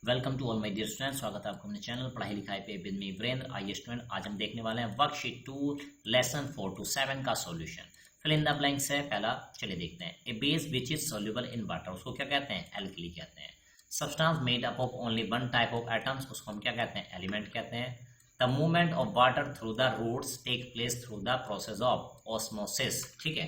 Welcome to all my dear student. स्वागत है आपको अपने चैनल पढ़ाई लिखाई पे विद मी वीरेंद्र। आइए स्टूडेंट, आज हम देखने वाले हैं वर्कशीट 2 लेसन 4 to 7 का solution. Fill in the blanks है पहला। चलिए देखते हैं। A base which is soluble in water, उसको क्या कहते हैं? एल्कली कहते हैं। Substance made up of only one type of atoms, उसको हम क्या कहते हैं? एलिमेंट कहते हैं। The movement of water through the roots take place through the process of osmosis. ठीक है,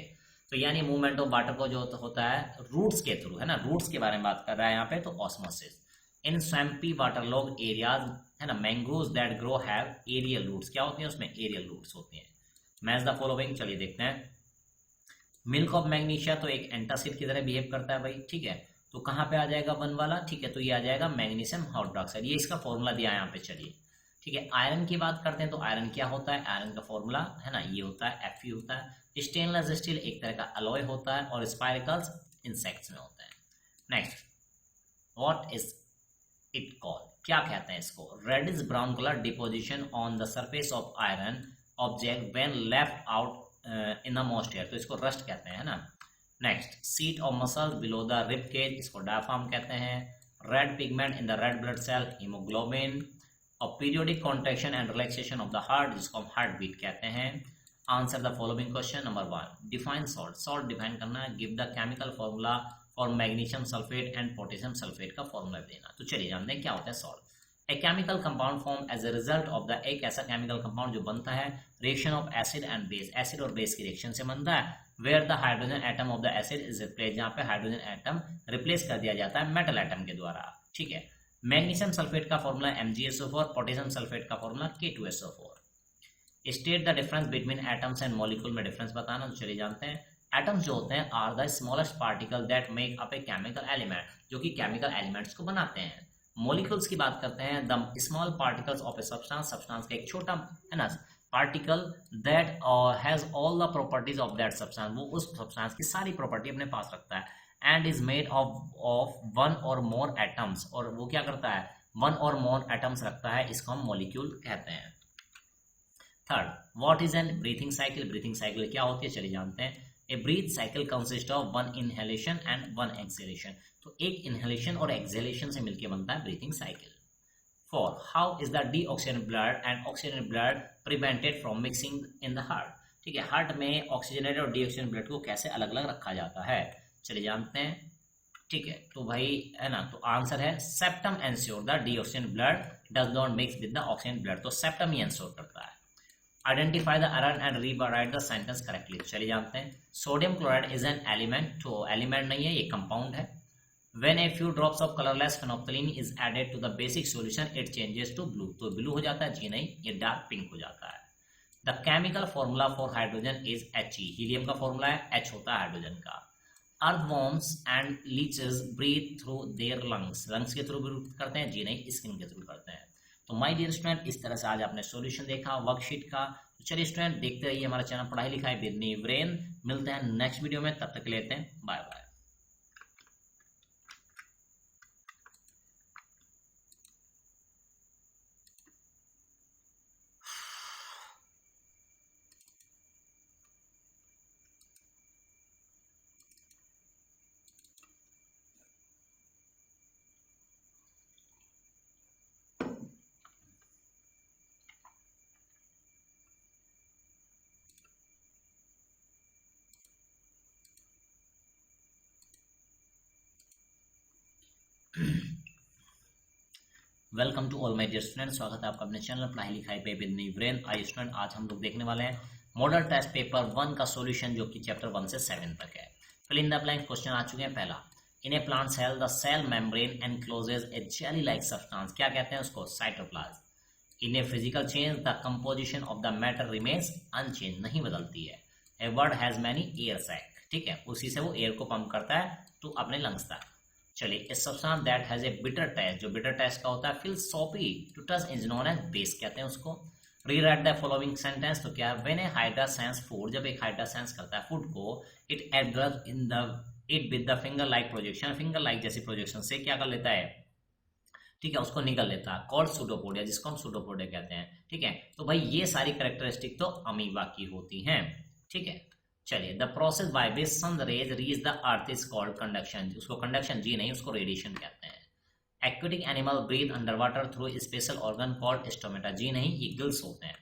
तो यानी मूवमेंट ऑफ वाटर को जो होता है रूट्स के थ्रू, है ना, रूट्स के बारे में बात कर रहा है यहाँ पे, तो osmosis. In swampy waterlogged areas, है ना, mangroves that grow have aerial roots. क्या होती हैं उसमें? एरियल रूट्स होती हैं। Match the following. चलिए देखते हैं। मिल्क ऑफ मैग्नीशिया तो एक एंटासिड की तरह बिहेव करता है भाई, ठीक है। तो कहाँ पे आ जाएगा वन वाला? ठीक है, तो ये आ जाएगा मैग्नीशियम हाइड्रोक्साइड। ये इसका फॉर्मूला दिया है यहाँ पे। चलिए ठीक है, आयरन की बात करते हैं तो आयरन क्या होता है? आयरन का फॉर्मूला, है ना, ये होता है Fe होता है। स्टेनलेस स्टील एक तरह का अलॉय होता है और स्पाइरिकल्स इंसेक्ट्स में होते हैं। Next, what is it call, क्या कहते हैं इसको? Reddish brown colour deposition on the surface of iron object when left out in the moisture, तो इसको रस्ट कहते हैं ना। Next, sheet of muscle below the rib cage, इसको डायफ्राम कहते हैं। Red pigment in the red blood cell, haemoglobin. और periodic contraction and relaxation of the heart, जिसको हम हार्ट बीट कहते हैं। Answer the following question. Number 1, define salt, salt define करना है। गिव द केमिकल फॉर्मूला और magnesium sulphate and potassium sulphate का formula देना। तो चलिए जानते हैं क्या होता है salt. A chemical compound form as a result of the, एक ऐसा केमिकल कंपाउंड जो बनता है reaction of acid and base, acid और बेस की रिएक्शन से बनता है। Where the hydrogen atom of the acid is replace, जहाँ पे हाइड्रोजन एटम रिप्लेस कर दिया जाता है मेटल एटम के द्वारा। ठीक है, मैग्नीशियम सल्फेट का फॉर्मूला MgSO4, पोटेशियम सल्फेट का formula K2SO4। State the difference between atoms and molecule, में डिफरेंस बताना। तो चलिए जानते हैं। एटम्स जो होते हैं are the smallest particle that make up a chemical element, जो कि केमिकल एलिमेंट्स को बनाते हैं। मॉलिक्यूल्स की बात करते हैं, the small particles of a substance, substance का एक छोटा, है ना, particle that has all the properties of that substance, वो उस सब्सटेंस की सारी प्रॉपर्टी अपने पास रखता है। And is made of one और मोर एटम्स, और वो क्या करता है? वन और मोर एटम्स रखता है, इसको हम मॉलिक्यूल कहते हैं। Third, what is an breathing cycle, breathing cycle क्या होती है? चलिए जानते हैं। A breath cycle consist of one inhalation and one exhalation, तो एक इनहेलेशन और एक्सहेलेशन से मिलकर बनता है breathing cycle. Four, how is the deoxygenated blood and oxygenated blood prevented from mixing in the heart, ठीक है, हार्ट में ऑक्सीजनेटेड और डीऑक्सीजनेटेड ब्लड को कैसे अलग अलग रखा जाता है? चलिए जानते हैं। ठीक है, तो भाई, है ना, तो आंसर है septum ensure the डीऑक्सीजन blood does not mix with the oxygen blood, तो सेप्टम ही एंश्योर करता है। Identify the error and rewrite the sentence correctly, चलिए जानते हैं। Sodium chloride is an element, तो एलिमेंट नहीं है, ये कंपाउंड है। When a few drops of colorless phenolphthalein is added to the basic solution, it changes to blue, तो blue हो जाता है, जी नहीं, ये डार्क पिंक हो जाता है। The chemical formula for hydrogen is He, helium का फॉर्मूला है H होता है हाइड्रोजन का। Earthworms and leeches breathe through their lungs, lungs के थ्रू ब्रीथ करते हैं, जी नहीं, स्किन के थ्रू करते हैं। तो माय डियर स्टूडेंट, इस तरह से आज आपने सॉल्यूशन देखा वर्कशीट का। तो चलिए स्टूडेंट, देखते रहिए हमारा चैनल पढ़ाई लिखाई विद मी वीरेंद्र। मिलते हैं नेक्स्ट वीडियो में, तब तक लेते हैं, bye bye. Welcome to all my dear student. स्वागत है आपका अपने चैनल पढ़ाई लिखाई पे विद मी वीरेंद्र। आइए स्टूडेंट, आज हम लोग देखने वाले हैं मॉडल टेस्ट पेपर 1 का सॉल्यूशन, जो कि चैप्टर 1 से 7 तक है। Fill in the blank question आ चुके हैं। पहला, in a plant cell the cell membrane encloses a jelly like substance, क्या कहते हैं उसको? Cytoplasm. In a physical change the composition of the matter remains unchanged, नहीं बदलती है। A bird has many air sac, ठीक है, उसी से वो एयर को पंप करता है तो अपने लंग्स तक। चलिए, a substance that has a bitter taste, जो बिटर टेस्ट का होता है, feel soapy to touch is known as base, कहते हैं उसको। रीराइट द फॉलोइंग सेंटेंस, तो क्या? When a hydra sense food, जब एक हाइड्रा सेंस करता है फूड को, it absorbs in the it with the finger like projection, finger like जैसी प्रोजेक्शन से क्या कर लेता है, ठीक है, उसको निकल लेता है। कॉल्ड सूडोपोडिया, जिसको हम सूडोपोडिया कहते हैं, ठीक है। तो भाई ये सारी कैरेक्टरिस्टिक तो अमीबा की होती हैं, ठीक है। चलिए, the process by which sun rays reach the earth is called conduction, उसको कंडक्शन जी नहीं, उसको रेडिएशन कहते हैं। Aquatic animal breathe under water through special organ called stomata. जी नहीं, ये गिल्स होते हैं।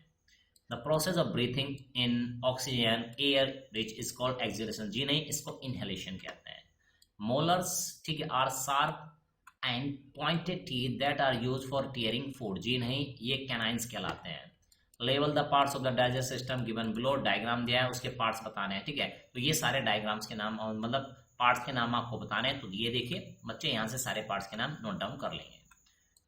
The process of breathing in oxygen air rich is called exhalation. जी नहीं, इसको इनहेलेशन कहते हैं। मोलर्स, ठीक है, are sharp and pointed teeth that are use for tearing food. जी नहीं, ये कैनाइंस कहलाते हैं। Level the parts of the digest system given below. Diagram दिया है, उसके पार्ट्स बताने हैं, ठीक है। तो ये सारे डायग्राम्स के नाम मतलब पार्ट्स के नाम आपको बताने हैं। तो ये देखिए बच्चे, यहाँ से सारे पार्ट्स के नाम नोट डाउन कर लेंगे।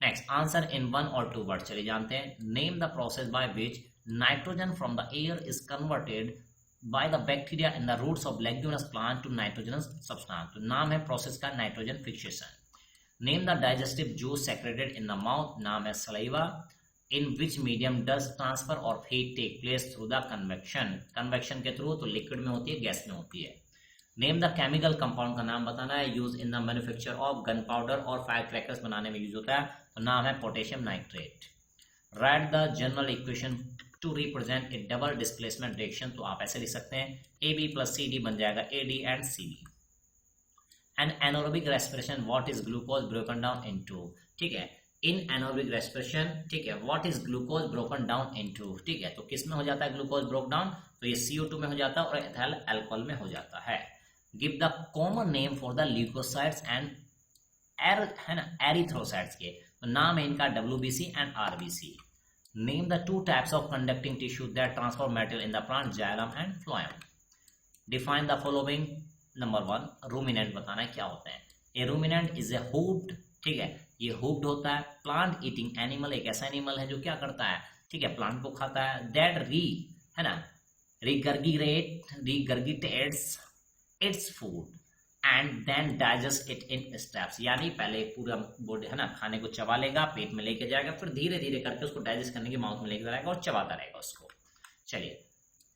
नेक्स्ट, आंसर इन 1 और 2 वर्ड। चलिए जानते हैं। Name the process by which nitrogen from the air is converted by the bacteria in the roots of leguminous plant to nitrogenous substance। तो नाम है प्रोसेस का nitrogen fixation. Name the digestive juice secreted in the mouth. नाम है saliva. In which medium does transfer of heat take place through the convection. Convection के through, तो liquid में होती है, गैस में होती है। नेम द केमिकल कंपाउंड का नाम बताना है use in the manufacture of gunpowder और फायर क्रैकर्स बनाने में यूज होता है। तो नाम है potassium nitrate. Write the general equation to represent a double displacement direction. तो आप ऐसे लिख सकते हैं, A B plus C D बन जाएगा A D and C B. An anaerobic respiration, what is glucose broken down into. ठीक है, इन एनोरोबिक रेस्पिरेशन, ठीक है, what is glucose broken down into. ठीक है, तो किस में हो जाता है ग्लूकोज ब्रोक डाउन, तो ये CO2 में हो जाता है और एथाइल अल्कोहल में हो जाता है। Give the common name for the leucocytes and है ना एरिथ्रोसाइट्स के, तो नाम है इनका WBC एंड RBC। Name the 2 types of conducting tissue that transfer material in the plant, xylem and phloem। Define the following। Number 1, ruminant बताना है क्या होते हैं। A ruminant is a hoofed, ठीक है, ये hoofed होता है। plant eating animal, एक ऐसा एनिमल है जो क्या करता है, ठीक है, प्लांट को खाता है। That है ना regurgitates its food and then digest it in steps। यानी पहले पूरा बॉडी है ना खाने को चबा लेगा, पेट में लेके जाएगा, फिर धीरे धीरे करके उसको डाइजेस्ट करने के माउथ में लेके जाएगा और चबाता रहेगा उसको। चलिए,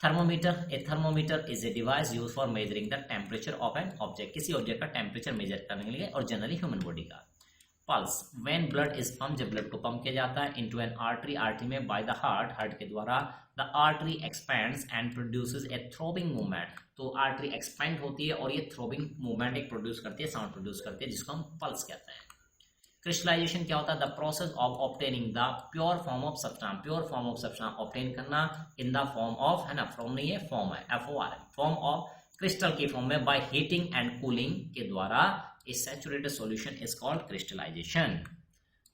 thermometer. A thermometer is a device use for measuring the temperature of an object, किसी ऑब्जेक्ट का टेम्परेचर मेजर करने के लिए, और जनरली ह्यूमन बॉडी का। Pulse, when blood is pump, जब ब्लड को पंप किया जाता है इनटू एन आर्टरी, आर्टरी में, बाय द हार्ट के द्वारा। The artery expends and produces A throbbing movement, तो आर्टरी एक्सपेंड होती है और ये थ्रोबिंग मूवमेंट एक प्रोड्यूस करती है, साउंड प्रोड्यूस करती है, जिसको हम पल्स कहते हैं। क्रिस्टलाइजेशन क्या होता है, the process of obtaining the pure form of substance, pure form of substance obtain करना इन द फॉर्म ऑफ, है ना, फॉर्म नहीं है, फॉर्म है, FORM, फॉर्म ऑफ क्रिस्टल की फॉर्म में, बाय हीटिंग एंड कूलिंग के द्वारा। A saturated solution is called crystallisation.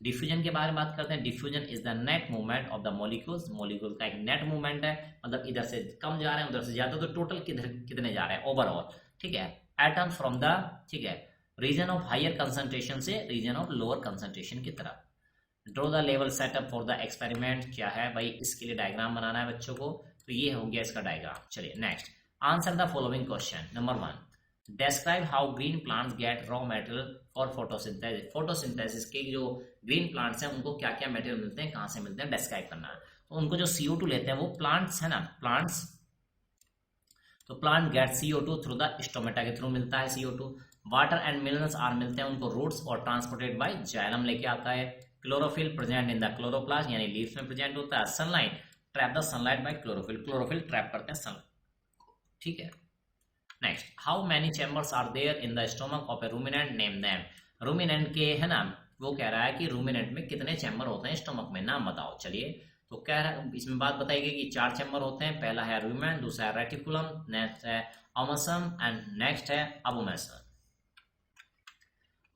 Diffusion के बारे में बात करते हैं। Diffusion is the net movement of the molecules, molecule का एक नेट मूवमेंट है, मतलब इधर से कम जा रहे हैं उधर से ज्यादा, तो टोटल कितने जा रहे हैं ओवरऑल, ठीक है। एटम्स फ्रॉम द, ठीक है, रीजन ऑफ हायर कंसंट्रेशन से रीजन ऑफ लोअर कंसंट्रेशन की तरफ। Draw the level setup for the experiment, क्या है भाई, इसके लिए डायग्राम बनाना है बच्चों को, तो ये हो गया इसका डायग्राम। चलिए next, answer the following question. Number 1, describe how green plants get raw material for photosynthesis। Photosynthesis के जो ग्रीन प्लांट्स हैं उनको क्या क्या मटेरियल मिलते हैं, कहाँ से मिलते हैं, डिस्क्राइब करना है। तो उनको जो CO2 लेते हैं वो प्लांट्स है ना, प्लांट्स, तो plant get CO2 through the stomata के थ्रू मिलता है CO2। Water and minerals are मिलते हैं उनको रूट्स और ट्रांसपोर्टेड बाय जाइलम लेके आता है। Chlorophyll present in the chloroplast, यानी लीव्स में प्रेजेंट होता है। Sunlight, trap the sunlight by chlorophyll, chlorophyll trap करते हैं सन, ठीक है। Next, how many chambers are there in the stomach of a ruminant, name them. Ruminant के, है ना, वो कह रहा है कि रूमिनेंट में कितने चैम्बर होते हैं स्टोमक में, नाम बताओ। चलिए, तो कह रहा है, इसमें बात बताई गई कि 4 चैम्बर होते हैं। पहला है रूमेन, दूसरा है रेटिकुलम, नेक्स्ट है ओमसम एंड नेक्स्ट है अबोमेसन।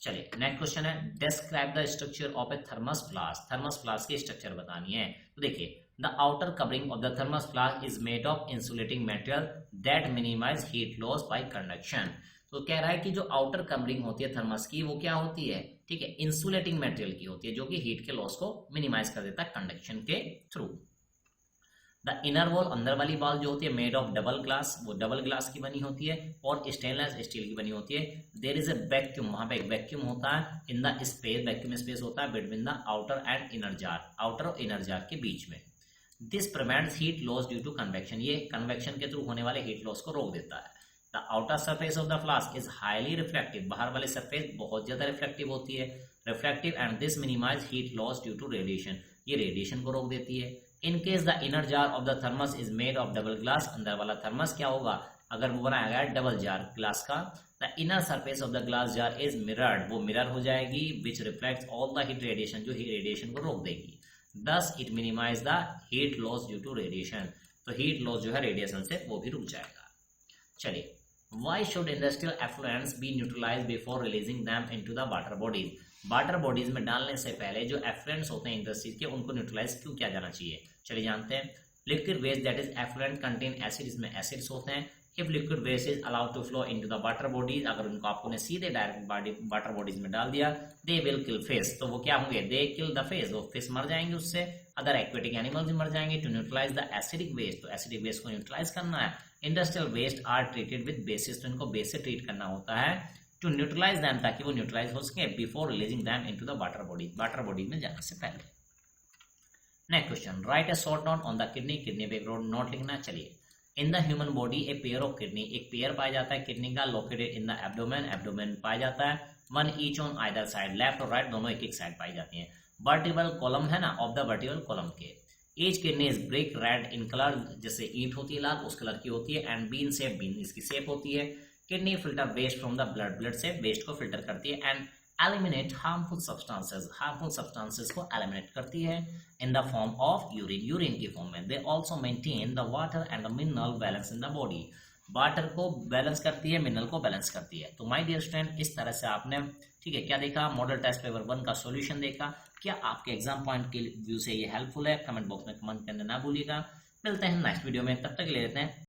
चलिए नेक्स्ट क्वेश्चन है, describe the structure of A thermos flask. Thermos flask की स्ट्रक्चर बतानी है। तो देखिए, the outer covering of the thermos flask is made of insulating material that minimize heat loss by conduction। तो कह रहा है कि जो आउटर कवरिंग होती है थर्मस की, वो क्या होती है, ठीक है, इंसुलेटिंग मटेरियल की होती है, जो कि हीट के लॉस को मिनिमाइज कर देता है कंडक्शन के थ्रू। द इनर वॉल, अंदर वाली वॉल जो होती है, मेड ऑफ डबल ग्लास, वो डबल ग्लास की बनी होती है और स्टेनलेस स्टील की बनी होती है। देयर इज ए वैक्यूम, वहां पे एक वैक्यूम होता है in the space, vacuum space होता है between the outer and inner jar, outer और इनर जार के बीच में। This prevents heat loss due to convection, ये कन्वेक्शन के थ्रू होने वाले हीट लॉस को रोक देता है। The outer surface of the flask is highly reflective, बाहर वाली सरफेस बहुत ज्यादा रिफ्लेक्टिव होती है, reflective, and this minimize heat loss due to radiation, ये रेडिएशन को रोक देती है। In case the inner jar of the thermos is made of double glass, अंदर वाला थर्मस क्या होगा, अगर वो बनाया गया डबल जार ग्लास का, the inner surface of the glass jar is mirrored, वो मिरर हो जाएगी, which reflects all the heat radiation, जो हीट रेडिएशन को रोक देगी। Thus it minimize the heat loss due to radiation, तो हीट लॉस जो है रेडिएशन से वो भी रुक जाएगा। चलिए, why should industrial effluents be neutralize before releasing them into the water bodies, water bodies में डालने से पहले जो एफ्लुएंट्स होते हैं इंडस्ट्रीज के, उनको न्यूट्रलाइज क्यों किया जाना चाहिए। चलिए जानते हैं। Liquid waste that is effluent contain acid, इसमें एसिड्स होते हैं। If liquid waste is allowed to flow into the water bodies, अगर उनको आपने सीधे डायरेक्ट वाटर बॉडीज में डाल दिया, दे विल किल फिश, तो वो क्या होंगे, दे किल द फिश, वो फिश मर जाएंगे उससे। अदर एक्वेटिक एनिमल्स भी मर जाएंगे। To neutralize the acidic waste, तो एसिडिक वेस्ट को न्यूट्रलाइज करना है। Industrial waste are treated with bases, तो इनको बेस से ट्रीट करना होता है टू न्यूट्रलाइज दैम, ताकि वो न्यूट्रलाइज हो सके before releasing them into the water body, water body में जाने से पहले। Next question, right a short note on the kidney, kidney पे एक नोट लिखना। चलिए, in the human body a pair of kidney, एक पेयर पाया जाता है किडनी का, located in the abdomen, abdomen पाया जाता है। One each on either side, left और राइट दोनों एक एक साइड पाई जाती हैं। वर्टिबल कॉलम है ना, ऑफ द वर्टिबल कॉलम के। Each kidney is brick red in colour, जैसे ईंट होती है लाल उस कलर की होती है। एंड बीन शेप, बीन इसकी शेप होती है। Kidney filter waste from the blood, blood से वेस्ट को फिल्टर करती है। And eliminate harmful substances, harmful substances को एलिमिनेट करती है in the form of urine, urine की फॉर्म में। They also maintain the water and the mineral balance in the body, water को बैलेंस करती है, मिनरल को बैलेंस करती है। तो माय डियर स्टूडेंट, इस तरह से आपने ठीक है क्या देखा, मॉडल टेस्ट पेपर 1 का सॉल्यूशन देखा। क्या आपके एग्जाम पॉइंट के व्यू से ये हेल्पफुल है? कमेंट बॉक्स में कमेंट करना ना भूलिएगा। मिलते हैं नेक्स्ट वीडियो में, तब तक ले लेते हैं